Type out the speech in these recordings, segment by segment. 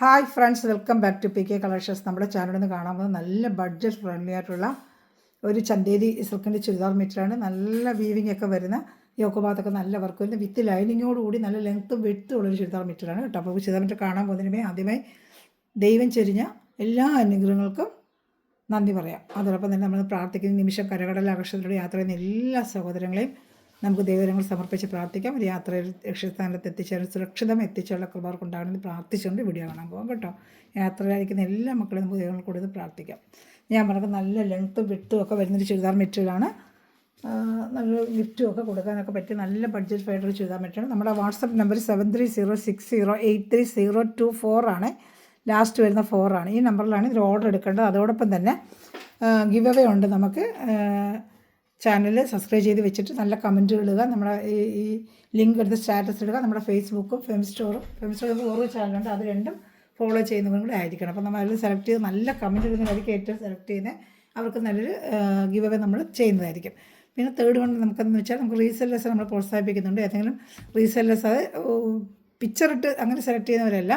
Hi friends, welcome back to P K collections. നമ്മുടെ ചാനലിൽ നിന്ന് കാണാൻ പോകുന്നത് നല്ല ബഡ്ജറ്റ് ഫ്രണ്ട്ലി ആയിട്ടുള്ള ഒരു ചന്തേരി സിൽക്കിൻ്റെ ചുരിദാർ മെറ്റീരിയലാണ്. നല്ല വീവിംഗ് ഒക്കെ വരുന്ന യോക്ക് ഭാഗത്തൊക്കെ നല്ല വർക്ക് വരുന്ന വിത്ത് ലൈനിങ്ങോടുകൂടി നല്ല ലെങ്ത്തും വെട്ടും ഉള്ളൊരു ചുരിദാർ മെറ്റീരിയലാണ് കേട്ടോ. അപ്പോൾ ചുരിദാർ മെറ്റീരിയൽ കാണാൻ പോകുന്നതിനുമേ ആദ്യമായി ദൈവം ചെരിഞ്ഞ എല്ലാ അനുഗ്രഹങ്ങൾക്കും നന്ദി പറയാം. അതോടൊപ്പം തന്നെ നമ്മൾ പ്രാർത്ഥിക്കുന്ന നിമിഷം കരകടൽ ആകർഷണത്തിലൂടെ യാത്ര ചെയ്യുന്ന എല്ലാ സഹോദരങ്ങളെയും നമുക്ക് ദൈവങ്ങൾ സമർപ്പിച്ച് പ്രാർത്ഥിക്കാം. ഒരു യാത്രയിൽ ലക്ഷ്യസ്ഥാനത്ത് എത്തിച്ചേരാൻ സുരക്ഷിതം എത്തിച്ചുള്ള കൃപകൾക്ക് ഉണ്ടാകണമെന്ന് പ്രാർത്ഥിച്ചുകൊണ്ട് വീഡിയോ കാണാൻ പോകാം കേട്ടോ. യാത്രയിലായിരിക്കുന്ന എല്ലാ മക്കളെയും നമുക്ക് ദൈവങ്ങൾ കൊടുത്ത് പ്രാർത്ഥിക്കാം. ഞാൻ പറഞ്ഞത് നല്ല ലെങ്ത്തും വിട്ടും ഒക്കെ വരുന്നൊരു ചുരിദാർ മെറ്റീരിയലാണ്. നല്ല ഗിഫ്റ്റും ഒക്കെ കൊടുക്കാനൊക്കെ പറ്റിയ നല്ല ബഡ്ജറ്റ് ഫ്രണ്ട്ലി ചുരിദാർ മെറ്റീരിയൽ. നമ്മുടെ വാട്സപ്പ് നമ്പർ 7306083024 ആണ്. ലാസ്റ്റ് വരുന്ന 4 ആണ്. ഈ നമ്പറിലാണ് ഇതിൽ ഓർഡർ എടുക്കേണ്ടത്. അതോടൊപ്പം തന്നെ ഗിവ് അവേ ഉണ്ട്. നമുക്ക് ചാനൽ സബ്സ്ക്രൈബ് ചെയ്ത് വെച്ചിട്ട് നല്ല കമൻറ്റുകൾ ഇടുക. നമ്മുടെ ഈ ലിങ്ക് എടുത്ത് സ്റ്റാറ്റസ് ഇടുക. നമ്മുടെ ഫേസ്ബുക്കും ഫെമിസ്റ്റോറും ഓരോ ചാനലുണ്ട്, അത് രണ്ടും ഫോളോ ചെയ്യുന്നവരും കൂടെ ആയിരിക്കണം. അപ്പോൾ നമ്മൾ അതിൽ സെലക്ട് ചെയ്ത് നല്ല കമൻറ്റ് ഇടുന്നതായിരിക്കും ഏറ്റവും സെലക്ട് ചെയ്യുന്നത്. അവർക്ക് നല്ലൊരു ഗിവ് അവേ നമ്മൾ ചെയ്യുന്നതായിരിക്കും. പിന്നെ തേർഡ് വൺ നമുക്കെന്ന് വെച്ചാൽ നമുക്ക് റീസെല്ലേഴ്സ് നമ്മൾ പ്രോത്സാഹിപ്പിക്കുന്നുണ്ട്. ഏതെങ്കിലും റീസെല്ലേഴ്സ് അത് പിക്ചറിട്ട് അങ്ങനെ സെലക്ട് ചെയ്യുന്നവരല്ല,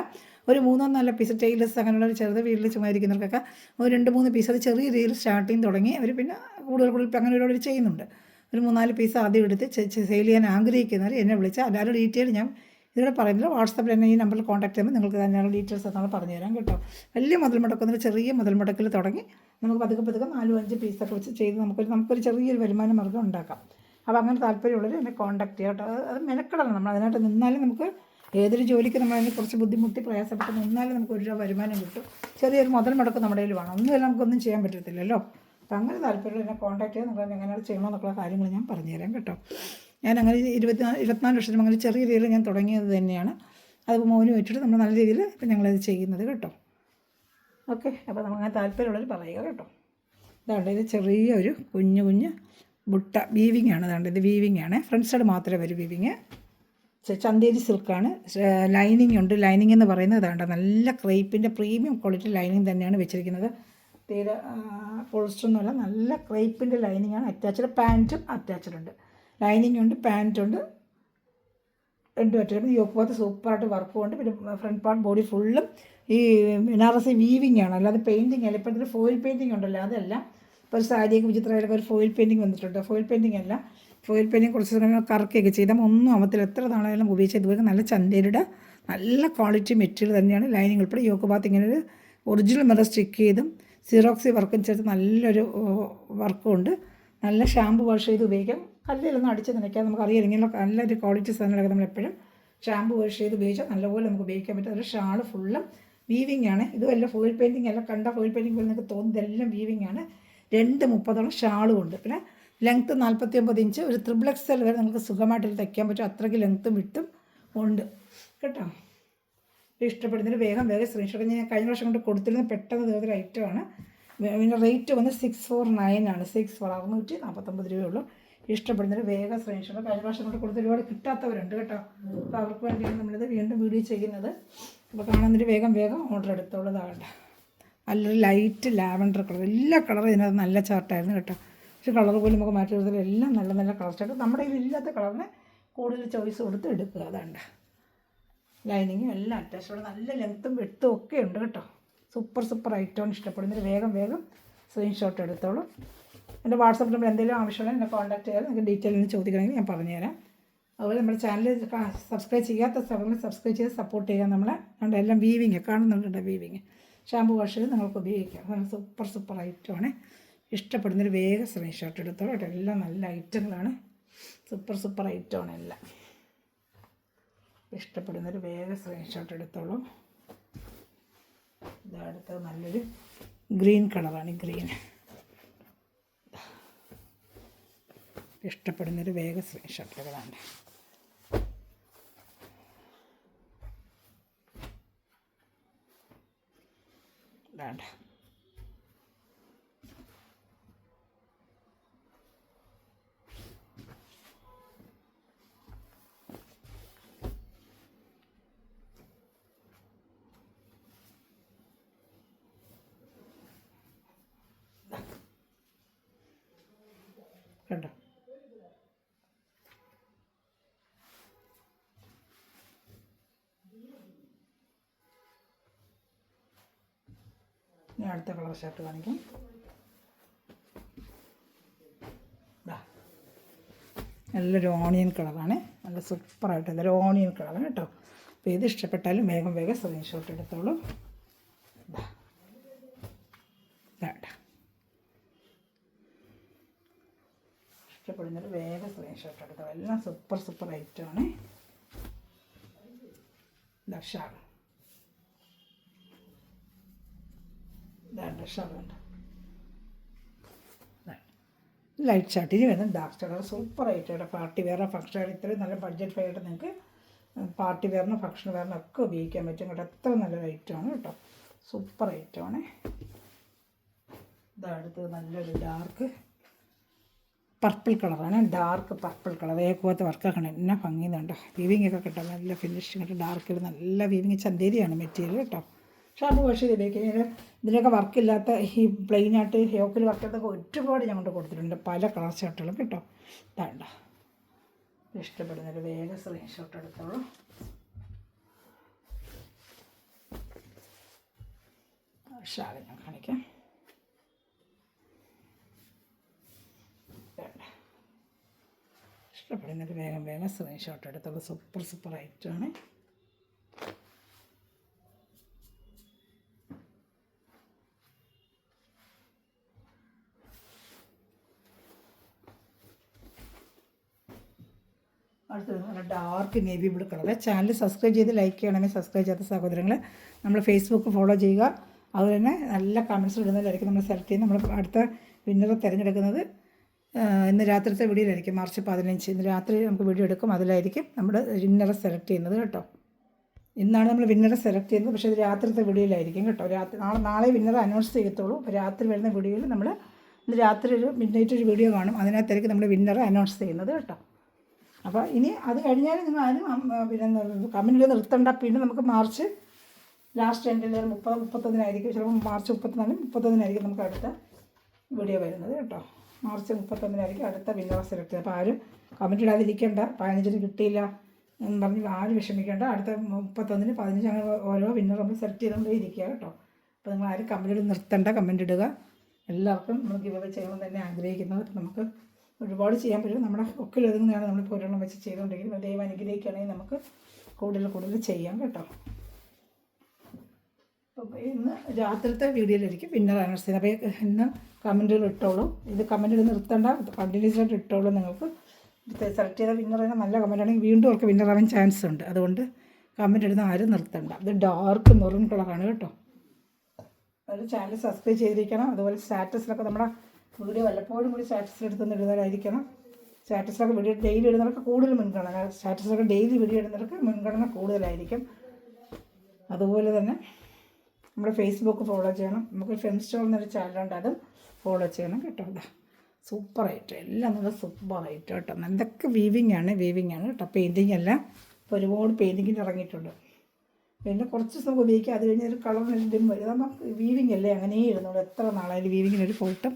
ഒരു 3-4 പീസ് ടൈലേഴ്സ് അങ്ങനെയുള്ള ഒരു ചെറുത് വീട്ടിൽ ചുമ്മാ ഇരിക്കുന്നവർക്കൊക്കെ ഒരു 2-3 പീസ് അത് ചെറിയ രീതിയിൽ സ്റ്റാർട്ടിങ് തുടങ്ങി അവർ പിന്നെ കൂടുതൽ അങ്ങനെ ഒരുപാട് ചെയ്യുന്നുണ്ട്. ഒരു 3-4 പീസ് ആദ്യം എടുത്ത് സെയിൽ ചെയ്യാൻ ആഗ്രഹിക്കുന്നവർ എന്നെ വിളിച്ചാൽ എല്ലാവരും ഡീറ്റെയിൽ ഞാൻ ഇതിലൂടെ പറയുന്നില്ല. വാട്സപ്പിൽ എന്നെ ഈ നമ്പറിൽ കോൺടാക്ട് ചെയ്യുമ്പോൾ നിങ്ങൾക്ക് തന്നെയുള്ള ഡീറ്റെയിൽസ് നമ്മൾ പറഞ്ഞു തരാം കേട്ടോ. വലിയ മുതൽ മുടക്കുന്നൊരു ചെറിയ മുതൽ മുടക്കിൽ തുടങ്ങി നമുക്ക് പതുക്കെ 4-5 പീസൊക്കെ വെച്ച് ചെയ്ത് നമുക്കൊരു ചെറിയൊരു വരുമാന മാർഗ്ഗം ഉണ്ടാക്കാം. അപ്പോൾ അങ്ങനെ താല്പര്യമുള്ളവർ എന്നെ കോൺടാക്ട് ചെയ്യാം കേട്ടോ. അത് മെനക്കെടണം. നമ്മൾ അതിനായിട്ട് നിന്നാലും നമുക്ക് ഏതൊരു ജോലിക്ക് നമ്മളതിനെ കുറച്ച് ബുദ്ധിമുട്ടി പ്രയാസപ്പെട്ട് നിന്നാലും നമുക്ക് ഒരു രൂപ വരുമാനം കിട്ടും. ചെറിയൊരു മുതൽ മുടക്ക് നമ്മുടെ കയ്യിൽ വേണം. ഒന്നുമില്ല, നമുക്കൊന്നും ചെയ്യാൻ പറ്റത്തില്ലല്ലോ. അപ്പോൾ അങ്ങനെ താല്പര്യം എന്നെ കോൺടാക്ട് ചെയ്ത് നിങ്ങൾ എങ്ങനെയാണ് ചെയ്യണമെന്നൊക്കെയുള്ള കാര്യങ്ങൾ ഞാൻ പറഞ്ഞുതരാം കേട്ടോ. ഞാൻ അങ്ങനെ 24 വർഷത്തിന് അങ്ങനെ ചെറിയ രീതിയിൽ ഞാൻ തുടങ്ങിയത് തന്നെയാണ്. അത് മോന് വെച്ചിട്ട് നമ്മൾ നല്ല രീതിയിൽ ഇപ്പം ഞങ്ങളത് ചെയ്യുന്നത് കേട്ടോ. ഓക്കെ, അപ്പോൾ നമുക്കങ്ങനെ താല്പര്യമുള്ളവർ പറയുക കേട്ടോ. ഇതാണ്ട് ഇത് ചെറിയൊരു കുഞ്ഞു ബുട്ട വീവിങ് ആണ്. ഇതാണ്ട് ഇത് വീവിങ് ആണ്. ഫ്രണ്ട് സൈഡ് മാത്രമേ വരൂ വീവിങ്. ചന്തേരി സിൽക്കാണ്. ലൈനിങ് ഉണ്ട്. ലൈനിങ് എന്ന് പറയുന്നത് ഇതാണ്ട് നല്ല ക്രേപ്പിൻ്റെ പ്രീമിയം ക്വാളിറ്റി ലൈനിങ് തന്നെയാണ് വെച്ചിരിക്കുന്നത്. തീരെ പോളിസ്റ്ററൊന്നുമല്ല, നല്ല ക്രേപ്പിൻ്റെ ലൈനിങ്ങാണ്. അറ്റാച്ച്ഡ് പാൻറ്റും അറ്റാച്ച്ഡ് ഉണ്ട്. ലൈനിങ് ഉണ്ട്, പാൻറ്റുണ്ട്, രണ്ടും അറ്റാച്ച്ഡ്. യോക്ക് ഭാഗത്ത് സൂപ്പറായിട്ട് വർക്കും ഉണ്ട്. പിന്നെ ഫ്രണ്ട് പാർട്ട് ബോഡി ഫുള്ളും ഈ ബനാറസി വീവിങ് ആണ്, അല്ലാതെ പെയിൻറ്റിങ് അല്ല. ഇപ്പോഴത്തെ ഫോയിൽ പെയിൻറ്റിങ് ഉണ്ടല്ലോ, അതല്ല. ഇപ്പോൾ ഒരു സാരിയൊക്കെ വിചിത്രമായിട്ടൊക്കെ ഒരു ഫോയിൽ പെയിൻറ്റിങ് വന്നിട്ടുണ്ട്. ഫോയിൽ പെയിൻറ്റിങ് അല്ല, ഫോയിൽ പെയിൻറ്റിങ് കുറച്ച് കറക്കുകയൊക്കെ ചെയ്താൽ ഒന്നും ആവത്തില്ല. എത്ര നാളായാലും ഉപയോഗിച്ച് ഇതുപോലെ നല്ല ചന്തേരിയുടെ നല്ല ക്വാളിറ്റി മെറ്റീരിയൽ തന്നെയാണ്. ലൈനിങ് ഉൾപ്പെടെ യോക്ക് ഭാഗത്ത് ഇങ്ങനെ ഒരു ഒറിജിനൽ മിറർ സ്റ്റിക്ക് ചെയ്തും സിറോക്സി വർക്കും ചേർത്ത് നല്ലൊരു വർക്കും ഉണ്ട്. നല്ല ഷാമ്പു വാഷ് ചെയ്ത് ഉപയോഗിക്കാം. കല്ലിലൊന്നും അടിച്ച് നനയ്ക്കാൻ നമുക്കറിയാം. ഇങ്ങനെ നല്ലൊരു ക്വാളിറ്റി സാധനങ്ങളൊക്കെ നമ്മളെപ്പോഴും ഷാമ്പു വാഷ് ചെയ്ത് ഉപയോഗിച്ചാൽ നല്ലപോലെ നമുക്ക് ഉപയോഗിക്കാൻ പറ്റും. ഒരു ഷാള് ഫുള്ളും വീവിങ് ആണ്. ഇതുമല്ല ഫോയിൽ പെയിൻറ്റിങ് അല്ല, കണ്ട ഫോയിൽ പെയിൻറ്റിങ് പോലെ നിങ്ങൾക്ക് തോന്നുന്നതെല്ലാം വീവിങ് ആണ്. 2.30 ഷാളും ഉണ്ട്. പിന്നെ ലെങ്ത്ത് 49 ഇഞ്ച്, ഒരു XXL വരെ നമുക്ക് സുഖമായിട്ട് തയ്ക്കാൻ പറ്റും. അത്രയ്ക്ക് ലെങ്ത്തും വിട്ടും ഉണ്ട് കേട്ടോ. ഇഷ്ടപ്പെടുന്നതിന് വേഗം സ്ക്രീൻഷോട്ട്. ഞാൻ കഴിഞ്ഞ വർഷം കൊണ്ട് കൊടുത്തിരുന്നത് പെട്ടെന്ന് തീർന്നൊരു ഐറ്റമാണ്. പിന്നെ റേറ്റ് വന്ന് 649 ആണ്. 649 രൂപയുള്ളൂ. ഇഷ്ടപ്പെടുന്നതിന് വേഗം സ്ക്രീൻഷോട്ട്. കഴിഞ്ഞ വർഷം കൊണ്ട് കൊടുത്ത് ഒരുപാട് കിട്ടാത്തവരുണ്ട് കേട്ടോ. അപ്പോൾ അവർക്ക് വേണ്ടിയാണ് നമ്മളിത് വീണ്ടും വീഡിയോ ചെയ്യുന്നത്. അപ്പോൾ കാണുന്നതിന് വേഗം ഓർഡർ എടുത്തോളതാകട്ടെ. നല്ലൊരു ലൈറ്റ് ലാവൻഡർ കളർ, എല്ലാ കളറും ഇതിനകത്ത് നല്ല ചാർട്ടായിരുന്നു കേട്ടോ. പക്ഷേ കളർ പോലും നമുക്ക് മാറ്റി കൊടുത്താൽ എല്ലാം നല്ല കളർ ചാർട്ട്. നമ്മുടെ കയ്യിൽ ഇല്ലാത്ത കളറിന് കൂടുതൽ ചോയ്സ് കൊടുത്ത് എടുക്കുക. അതാണ്ട് ലൈനിങ്ങും എല്ലാം അറ്റാച്ച്ഡ്, നല്ല ലെങ്ത്തും വെട്ടും ഒക്കെ ഉണ്ട് കേട്ടോ. സൂപ്പർ ഐറ്റമാണ്. ഇഷ്ടപ്പെടുന്നതിന് വേഗം സ്ക്രീൻഷോട്ട് എടുത്തോളൂ. എൻ്റെ വാട്സപ്പ് നമ്പർ എന്തെങ്കിലും ആവശ്യമുണ്ടെങ്കിൽ എന്നെ കോൺടാക്ട് ചെയ്യാൻ. നിങ്ങൾക്ക് ഡീറ്റെയിൽ ചോദിക്കണമെങ്കിൽ ഞാൻ പറഞ്ഞുതരാം. അതുപോലെ നമ്മുടെ ചാനൽ സബ്സ്ക്രൈബ് ചെയ്യാത്ത സ്ഥലങ്ങളിൽ സബ്സ്ക്രൈബ് ചെയ്ത് സപ്പോർട്ട് ചെയ്യാൻ. നമ്മളെ അതുകൊണ്ട് എല്ലാം വീവിങ് കാണുന്നുണ്ട്. വീവിങ് ഷാമ്പു വാഷ് ചെയ്ത് നിങ്ങൾക്ക് ഉപയോഗിക്കാം. സൂപ്പർ ഐറ്റമാണ്. ഇഷ്ടപ്പെടുന്നൊരു വേഗം സ്ക്രീൻഷോട്ട് എടുത്തോളൂ കേട്ടോ. എല്ലാം നല്ല ഐറ്റങ്ങളാണ്. സൂപ്പർ ഐറ്റമാണ് എല്ലാം. ഇഷ്ടപ്പെടുന്നൊരു വേഗം സ്ക്രീൻഷോട്ട് എടുത്തോളൂ. ഇതടുത്തത് നല്ലൊരു ഗ്രീൻ കളറാണ്. ഗ്രീൻ ഇഷ്ടപ്പെടുന്നൊരു വേഗം സ്ക്രീൻഷോട്ട് എടുക്കാറുണ്ട്. ഇതാണ്ട് കണ്ടോ. ഞാൻ അടുത്ത കളർ ഷർട്ട് കാണിക്കാം. നല്ലൊരു ഓണിയൻ കളറാണ്, നല്ല സൂപ്പറായിട്ട് നല്ലൊരു ഓണിയൻ കളറാണ് കേട്ടോ. അപ്പോൾ ഇത് ഇഷ്ടപ്പെട്ടാലും വേഗം വേഗം സ്ക്രീൻഷോട്ട് എടുത്തോളൂ. ഇഷ്ടപ്പെടുന്നൊരു വേഗം സ്ക്രീൻഷോട്ട് എടുത്തോ. എല്ലാം സൂപ്പർ ഐറ്റമാണ്. ഷാൾ ഷാളുണ്ട്, ലൈറ്റ് ഷർട്ടിന് വരുന്നത് ഡാർക്ക് കളർ സൂപ്പർ ആയിട്ട് പാർട്ടി വെയറിന് ഫംഗ്ഷൻ ഇത്രയും നല്ല ബഡ്ജറ്റ് ആയിട്ട് നിങ്ങൾക്ക് പാർട്ടി വെയറിന് ഫംഗ്ഷൻ വെയറിന് ഒക്കെ ഉപയോഗിക്കാൻ പറ്റും കേട്ടോ. അത്ര നല്ലൊരു ഐറ്റമാണ് കേട്ടോ, സൂപ്പർ ഐറ്റമാണ്. ഇതടുത്ത് നല്ലൊരു ഡാർക്ക് പർപ്പിൾ കളറാണ്, ഡാർക്ക് പർപ്പിൾ കളർ ഏകോപത്തെ വർക്കാക്കണം. എന്നാ ഭംഗിയുന്നുണ്ടോ, വീവിങ് ഒക്കെ കിട്ടാം, നല്ല ഫിനിഷിങ് കേട്ടോ. ഡാർക്കിൽ നല്ല വീവിങ് ചന്തേരിയാണ് മെറ്റീരിയൽ കേട്ടോ. ഷാമ്പു വാഷ് ചെയ്ത് ഉപയോഗിക്കുക. ഇതിനൊക്കെ വർക്കില്ലാത്ത ഈ പ്ലെയിനായിട്ട് യോക്കിൽ വർക്കില്ലാത്തൊക്കെ ഒരുപാട് ഞാൻ കൊണ്ട് കൊടുത്തിട്ടുണ്ട്, പല കളർ ഷർട്ടുകളും കേട്ടോ. വേണ്ട ഇഷ്ടപ്പെടുന്നൊരു വേഗം സ്ക്രീൻഷോട്ട് എടുത്തോളൂ. ഷാൾ ഞാൻ കാണിക്കാം. ഇഷ്ടപ്പെടുന്നൊരു വേഗം വേഗം സ്ക്രീൻഷോട്ട് എടുത്തോളൂ. സൂപ്പർ ഐറ്റമാണ്. അടുത്തത് നല്ല dark navy blue colour. Channel subscribe ചെയ്ത് ലൈക്ക് ചെയ്യണമെങ്കിൽ സബ്സ്ക്രൈബ് ചെയ്യാത്ത സഹോദരങ്ങൾ നമ്മൾ ഫേസ്ബുക്ക് ഫോളോ ചെയ്യുക. അതുപോലെ തന്നെ നല്ല കമൻറ്റ്സ് ഇടുന്നതിലായിരിക്കും നമ്മൾ സെലക്ട് ചെയ്യുന്നത്. നമ്മൾ അടുത്ത വിന്നറെ തിരഞ്ഞെടുക്കുന്നത് ഇന്ന് രാത്രിത്തെ വീഡിയോയിലായിരിക്കും. മാർച്ച് 15 ഇന്ന് രാത്രി നമുക്ക് വീഡിയോ എടുക്കും, അതിലായിരിക്കും നമ്മൾ വിന്നറെ സെലക്ട് ചെയ്യുന്നത് കേട്ടോ. ഇന്നാണ് നമ്മൾ വിന്നറെ സെലക്ട് ചെയ്യുന്നത്, പക്ഷേ ഇത് രാത്രിത്തെ വീഡിയോയിലായിരിക്കും കേട്ടോ. നാളെ വിന്നറെ അനൗൺസ് ചെയ്യത്തുള്ളൂ. അപ്പോൾ രാത്രി വരുന്ന വീഡിയോയിൽ നമ്മൾ ഇന്ന് രാത്രി ഒരു മിഡ്നൈറ്റ് ഒരു വീഡിയോ കാണും, അതിനകത്തായിരിക്കും നമ്മൾ വിന്നറെ അനൗൺസ് ചെയ്യുന്നത് കേട്ടോ. അപ്പോൾ ഇനി അത് കഴിഞ്ഞാൽ നിങ്ങൾ ആരും പിന്നെ കമൻറ്റിൽ നിർത്തണ്ട. പിന്നെ നമുക്ക് മാർച്ച് ലാസ്റ്റ് എൻഡിൽ 30-31 ചിലപ്പോൾ മാർച്ച് 31 നമുക്ക് അടുത്ത വീഡിയോ വരുന്നത് കേട്ടോ. മാർച്ച് 31 അടുത്ത വിന്നറെ സെലക്ട് ചെയ്യുക. അപ്പോൾ ആരും കമൻറ്റ് ഇടാതിരിക്കേണ്ട, 15 കിട്ടിയില്ല എന്ന് പറഞ്ഞ് ആരും വിഷമിക്കേണ്ട. അടുത്ത 31, 15 അങ്ങനെ ഓരോ വിന്നർ നമ്മൾ സെലക്ട് ചെയ്തുകൊണ്ടേ ഇരിക്കുക കേട്ടോ. അപ്പോൾ നിങ്ങൾ ആരും കമൻറ്റ് നിർത്തണ്ട, കമൻറ്റ് ഇടുക. എല്ലാവർക്കും നമ്മൾ ഗിവ് അവേ ചെയ്യണം തന്നെ ആഗ്രഹിക്കുന്നത്. നമുക്ക് ഒരുപാട് ചെയ്യാൻ പറ്റും, നമ്മുടെ ഒക്കെ ഒതുങ്ങുന്നതാണ് നമ്മളിപ്പോൾ ഒരെണ്ണം വെച്ച് ചെയ്തുകൊണ്ടിരിക്കുന്നത്. ദൈവം അനുഗ്രഹിക്കുകയാണെങ്കിൽ നമുക്ക് കൂടുതൽ ചെയ്യാം കേട്ടോ. അപ്പോൾ ഇന്ന് രാത്രിത്തെ വീഡിയോയിലായിരിക്കും വിന്നർ അനൗൺസ് ചെയ്യുന്നത്. അപ്പോൾ ഇന്ന് കമൻറ്റുകൾ ഇട്ടോളൂ. ഇത് കമൻറ്റുകൾ നിർത്തേണ്ട, കണ്ടിന്യൂസ് ആയിട്ട് ഇട്ടോളൂ. നിങ്ങൾക്ക് സെലക്ട് ചെയ്ത വിന്നറിന് നല്ല കമൻ്റ് ആണെങ്കിൽ വീണ്ടും അവർക്ക് വിന്നർ ആവാൻ ചാൻസ് ഉണ്ട്. അതുകൊണ്ട് കമൻറ്റ് ഇടുന്ന ആരും നിർത്തണ്ട. ഇത് ഡാർക്ക് മെറൂൺ കളറാണ് കേട്ടോ. അത് ചാനൽ സബ്സ്ക്രൈബ് ചെയ്തിരിക്കണം. അതുപോലെ സ്റ്റാറ്റസിലൊക്കെ നമ്മുടെ വീഡിയോ വല്ലപ്പോഴും കൂടി സ്റ്റാറ്റസിൽ എടുത്തൊന്ന് ഇടുന്നവരായിരിക്കണം. സ്റ്റാറ്റസിലൊക്കെ വീഡിയോ ഡെയിലി ഇടുന്നവർക്ക് കൂടുതൽ മുൻഗണന, സ്റ്റാറ്റസിലൊക്കെ ഡെയിലി വീഡിയോ ഇടുന്നവർക്ക് മുൻഗണന കൂടുതലായിരിക്കും. അതുപോലെ തന്നെ നമ്മുടെ ഫേസ്ബുക്ക് ഫോളോ ചെയ്യണം. നമുക്ക് ഫെം സ്റ്റോൾ എന്നൊരു ചാനലുണ്ട്, അതും ഫോളോ ചെയ്യണം കേട്ടോ. സൂപ്പറായിട്ട് എല്ലാം നല്ല സൂപ്പറായിട്ട് കേട്ടോ. എന്തൊക്കെ വീവിങ് ആണ് കേട്ടോ. പെയിൻറ്റിങ് എല്ലാം ഇപ്പോൾ ഒരുപാട് പെയിൻറ്റിങ്ങിന് ഇറങ്ങിയിട്ടുണ്ട്. പിന്നെ കുറച്ച് ദിവസം നമുക്ക് ഉപയോഗിക്കാം, അത് കഴിഞ്ഞാൽ ഒരു കളറിനും വരും. നമുക്ക് വീവിങ് അല്ലേ അങ്ങനെ ഇരുന്നുള്ളൂ. എത്ര നാളായാലും വീവിങ്ങിനൊരു ഫോട്ടം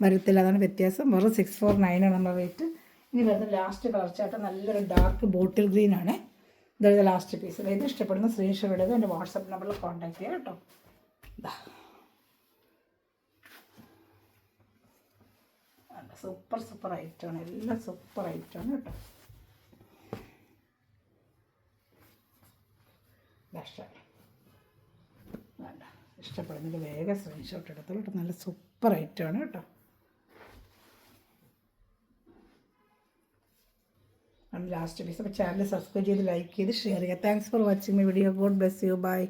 വരത്തില്ല, അതാണ് വ്യത്യാസം. വെറും 649 ആണ് നമ്മുടെ റേറ്റ്. ഇനി വരുന്ന ലാസ്റ്റ് കളർ ചാർട്ട് നല്ലൊരു ഡാർക്ക് ബോട്ടിൽ ഗ്രീൻ ആണ്. ഇതായത് ലാസ്റ്റ് പീസ്. ഇത് ഇഷ്ടപ്പെടുന്ന സ്ക്രീൻഷോട്ട് എടുക്കുക, എൻ്റെ വാട്സപ്പ് നമ്പറിൽ കോൺടാക്ട് ചെയ്യുക കേട്ടോ. സൂപ്പർ ഐറ്റമാണ്, എല്ലാം സൂപ്പർ ഐറ്റമാണ് കേട്ടോ. വേണ്ട ഇഷ്ടപ്പെടുന്നത് വേഗം സ്ക്രീൻഷോട്ട് എടുത്തോളൂ കേട്ടോ. നല്ല സൂപ്പർ ഐറ്റമാണ് കേട്ടോ. Last piece. അപ്പോൾ ചാനൽ സബ്സ്ക്രൈബ് ചെയ്ത് ലൈക്ക് ചെയ്ത് ഷെയർ ചെയ്യുക. Thanks for watching my video. God bless you. By.